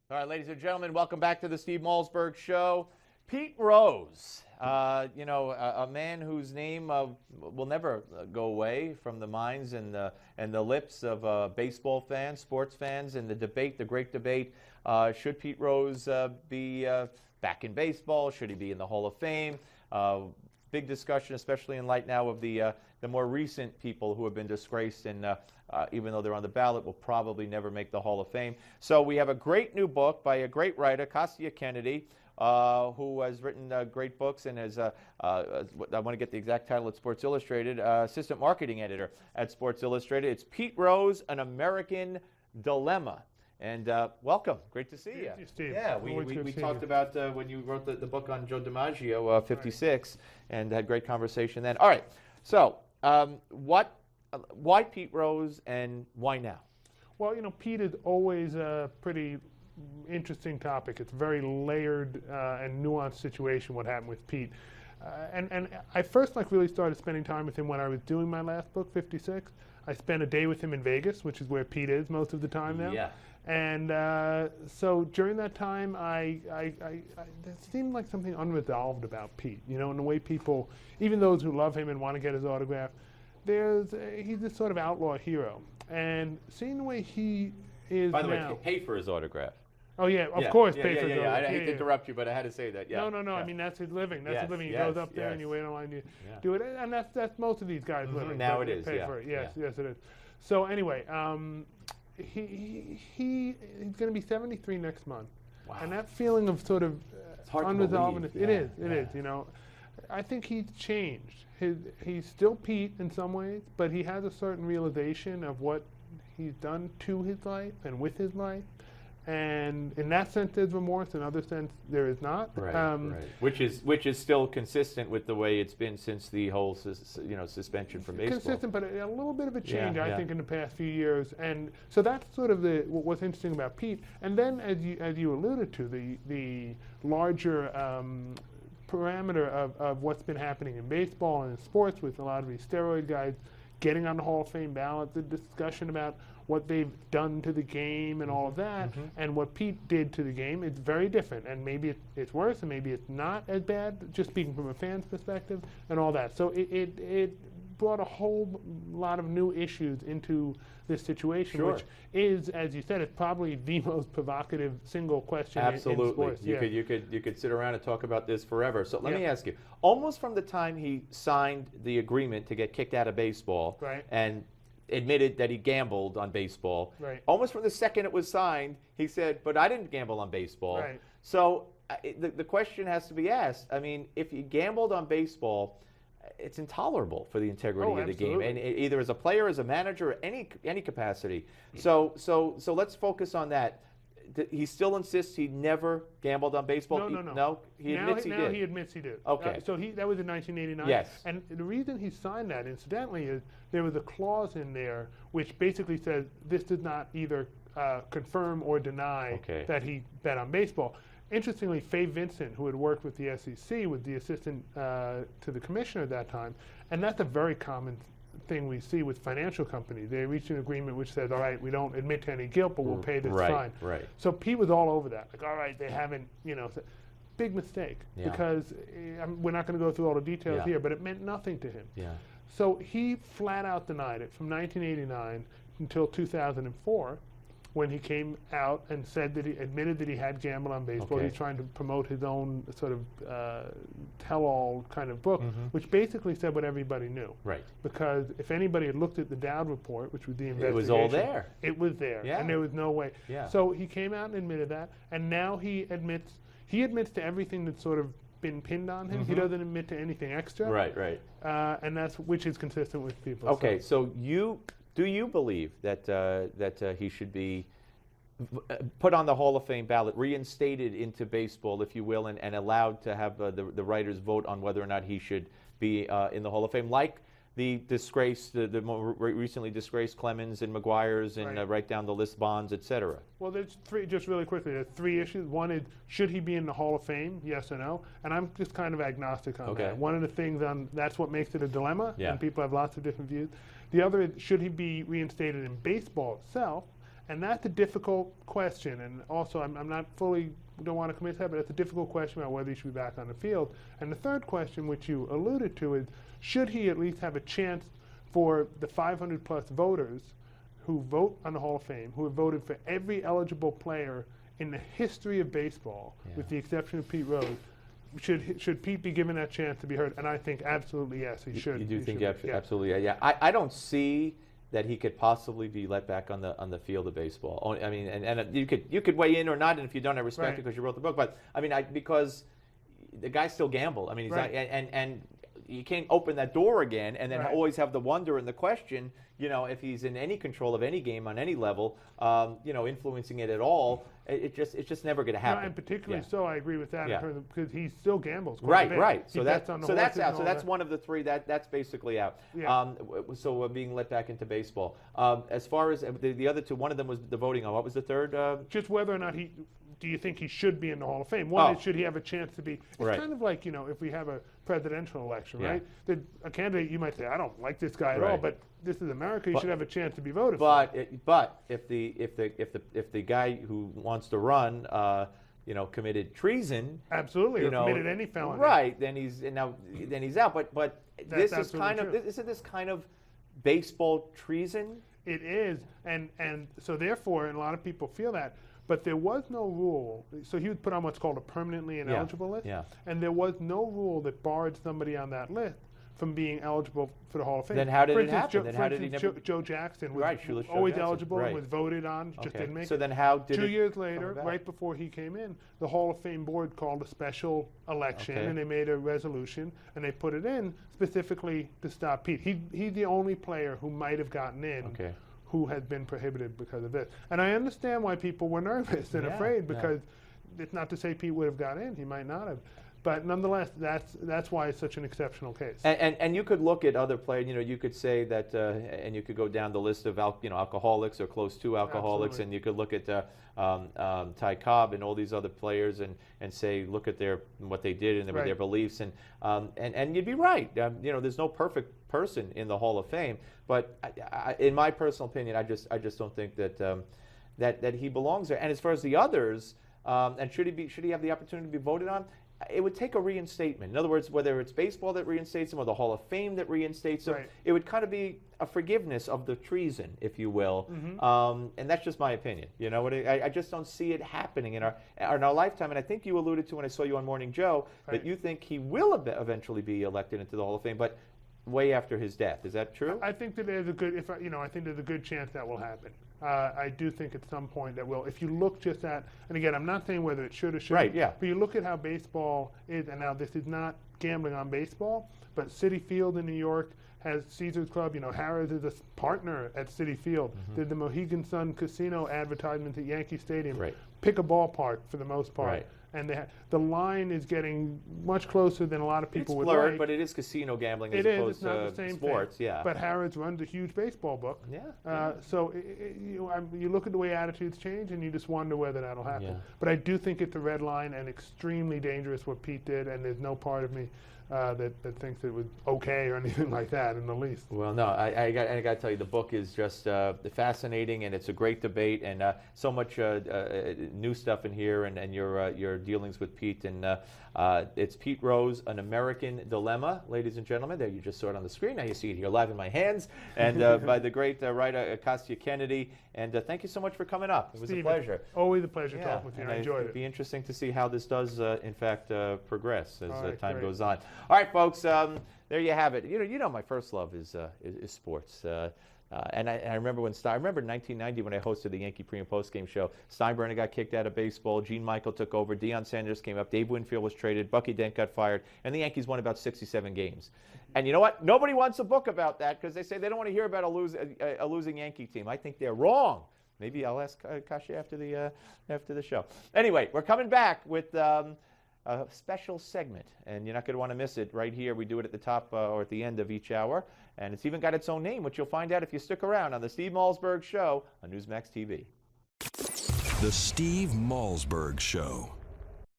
All right, ladies and gentlemen, welcome back to the Steve Malzberg Show. Pete Rose, a man whose name will never go away from the minds and the lips of baseball fans, sports fans, and the great debate. Should Pete Rose be back in baseball? Should he be in the Hall of Fame? Big discussion, especially in light now of the more recent people who have been disgraced and even though they're on the ballot, will probably never make the Hall of Fame. So we have a great new book by a great writer, Kostya Kennedy, who has written great books and is, I want to get the exact title at Sports Illustrated, assistant marketing editor at Sports Illustrated. It's Pete Rose, An American Dilemma. And welcome. Great to see you. Thank you, Steve. Yeah, we talked about when you wrote the book on Joe DiMaggio, 56, and had great conversation then. All right, so why Pete Rose and why now? Well, Pete is always a pretty interesting topic. It's a very layered and nuanced situation, what happened with Pete. And I first really started spending time with him when I was doing my last book, 56. I spent a day with him in Vegas, which is where Pete is most of the time now. Yeah. And so during that time, there seemed like something unresolved about Pete. In the way people, even those who love him and want to get his autograph, he's this sort of outlaw hero. And seeing the way he is By the now, way, pay for his autograph. Oh yeah, of course, yeah, pay for his autograph. I hate to interrupt you, but I had to say that. Yeah. No. I mean, that's his living. That's his living. He Yes, goes up there and you wait in line to do it, and that's most of these guys' living. Now it is. Pay for it. Yes, it is. So anyway, he's going to be 73 next month, and that feeling of sort of unresolvedness. It is. I think he's changed. He's still Pete in some ways, but he has a certain realization of what he's done to his life and with his life. And in that sense, there's remorse. In other sense, there is not. Right. Which is still consistent with the way it's been since the whole suspension from baseball. Consistent, but a little bit of a change, I think, in the past few years. And so that's sort of what's interesting about Pete. And then, as you alluded to, the larger parameter of what's been happening in baseball and in sports with a lot of these steroid guys getting on the Hall of Fame ballot, the discussion about what they've done to the game and all of that, and what Pete did to the game, it's very different. And maybe it's worse, and maybe it's not as bad, just speaking from a fan's perspective, and all that. So it brought a whole lot of new issues into this situation, which is, as you said, it's probably the most provocative single question in sports. You could sit around and talk about this forever. So let me ask you, almost from the time he signed the agreement to get kicked out of baseball and admitted that he gambled on baseball, almost from the second it was signed, he said, but I didn't gamble on baseball. So the question has to be asked, I mean, if you gambled on baseball, it's intolerable for the integrity of the game, and either as a player, as a manager, or any capacity. So let's focus on that. He still insists he never gambled on baseball. No. He admits he did. He admits he did. Okay. So that was in 1989. Yes. And the reason he signed that, incidentally, is there was a clause in there which basically says this does not either confirm or deny that he bet on baseball. Interestingly, Fay Vincent, who had worked with the SEC, was the assistant to the commissioner at that time, and that's a very common thing we see with financial companies. They reach an agreement which says, all right, we don't admit to any guilt, but we'll pay this fine. So Pete was all over that. Like, all right, they haven't, big mistake, because we're not going to go through all the details here, but it meant nothing to him. So he flat out denied it from 1989 until 2004. When he came out and said that he admitted that he had gambled on baseball. He's trying to promote his own sort of tell-all kind of book, which basically said what everybody knew. Because if anybody had looked at the Dowd report, which was the investigation, it was all there. It was there, and there was no way. So he came out and admitted that, and now he admits to everything that's sort of been pinned on him. He doesn't admit to anything extra. And that's which is consistent with people. Okay, so do you believe that he should be put on the Hall of Fame ballot, reinstated into baseball, if you will, and allowed to have the writers vote on whether or not he should be in the Hall of Fame, like the more recently disgraced Clemens and McGuire's, and right down the list, Bonds, etc.? Well, there's three, just really quickly, there's three issues. One is, should he be in the Hall of Fame, yes or no? And I'm just kind of agnostic on that. One of the things that's what makes it a dilemma, and people have lots of different views. The other is, should he be reinstated in baseball itself? And that's a difficult question. And also, I'm not fully, don't want to commit to that, but it's a difficult question about whether he should be back on the field. And the third question, which you alluded to, is should he at least have a chance for the 500 plus voters who vote on the Hall of Fame, who have voted for every eligible player in the history of baseball, with the exception of Pete Rose, should Pete be given that chance to be heard? And I think absolutely yes, he should. You do think absolutely? Yeah. I don't see that he could possibly be let back on the field of baseball. I mean, and you could weigh in or not, and if you don't, I respect it because you wrote the book. But I mean, because the guy still gambled. I mean, he's not, and you can't open that door again, and then always have the wonder and the question. You know, if he's in any control of any game on any level, you know, influencing it at all, it's just never going to happen. And particularly so, I agree with that, in terms of, because he still gambles. Right. So that's out. So that's one of the three. That's basically out. So being let back into baseball. As far as the other two, one of them was the voting on. What was the third? Just whether or not do you think he should be in the Hall of Fame? One is, should he have a chance to be? It's kind of like, you know, if we have a presidential election, right? A candidate, you might say, I don't like this guy at all, but this is America. You should have a chance to be voted for. But if the guy who wants to run, you know, committed treason, absolutely, or committed any felony, right? Then he's out. But this is kind of isn't this kind of baseball treason? It is, and so therefore, and a lot of people feel that. But there was no rule. So he was put on what's called a permanently ineligible list. And there was no rule that barred somebody on that list from being eligible for the Hall of Fame. Then how did it happen? Then how did he never? Joe Jackson was always eligible and was voted on, just didn't make it. So then how did 2 years later, right before he came in, the Hall of Fame board called a special election, and they made a resolution, and they put it in specifically to stop Pete. He's the only player who might have gotten in who has been prohibited because of this. And I understand why people were nervous and afraid, because it's not to say Pete would have got in. He might not have. But nonetheless, that's why it's such an exceptional case. And you could look at other players. You know, you could say that, and you could go down the list of alcoholics or close to alcoholics, and you could look at Ty Cobb and all these other players, and say, look at what they did and their beliefs, and you'd be right. You know, there's no perfect person in the Hall of Fame, but in my personal opinion, I just don't think that that he belongs there. And as far as the others, and should he have the opportunity to be voted on? It would take a reinstatement. In other words, whether it's baseball that reinstates him or the Hall of Fame that reinstates him, it would kind of be a forgiveness of the treason, if you will. And that's just my opinion. You know, I just don't see it happening in our lifetime. And I think you alluded to when I saw you on Morning Joe that you think he will eventually be elected into the Hall of Fame, but way after his death. Is that true? I think that there's a good, I think there's a good chance that will happen. I do think at some point that will. If you look just at, and again, I'm not saying whether it should or shouldn't, but you look at how baseball is, and now this is not gambling on baseball, but Citi Field in New York has Caesars Club. You know, Harrah's is a partner at Citi Field. Did the Mohegan Sun Casino advertisements at Yankee Stadium. Pick a ballpark for the most part. And the line is getting much closer than a lot of people would like. But it is casino gambling as opposed to sports. But Harrah's runs a huge baseball book. So you look at the way attitudes change, and you just wonder whether that'll happen. But I do think it's a red line and extremely dangerous what Pete did, and there's no part of me that thinks it was okay or anything like that in the least. Well, no, I got to tell you, the book is just fascinating, and it's a great debate, and so much new stuff in here, and your dealings with Pete, and it's Pete Rose, An American Dilemma, ladies and gentlemen. There, you just saw it on the screen. Now you see it here live in my hands, and by the great writer Kostya Kennedy. And thank you so much for coming up. It was a pleasure. Always a pleasure talking with you. I enjoyed it. It'd be interesting to see how this does, in fact, progress as time goes on. All right, folks. There you have it. You know, my first love is sports. And I remember in 1990 when I hosted the Yankee pre- and post-game show. Steinbrenner got kicked out of baseball. Gene Michael took over. Deion Sanders came up. Dave Winfield was traded. Bucky Dent got fired. And the Yankees won about 67 games. And you know what? Nobody wants a book about that because they say they don't want to hear about a losing Yankee team. I think they're wrong. Maybe I'll ask Kostya after the show. Anyway, we're coming back with a special segment, and you're not going to want to miss it right here. We do it at the top or at the end of each hour, and it's even got its own name, which you'll find out if you stick around on the Steve Malzberg Show on Newsmax TV. The Steve Malzberg Show.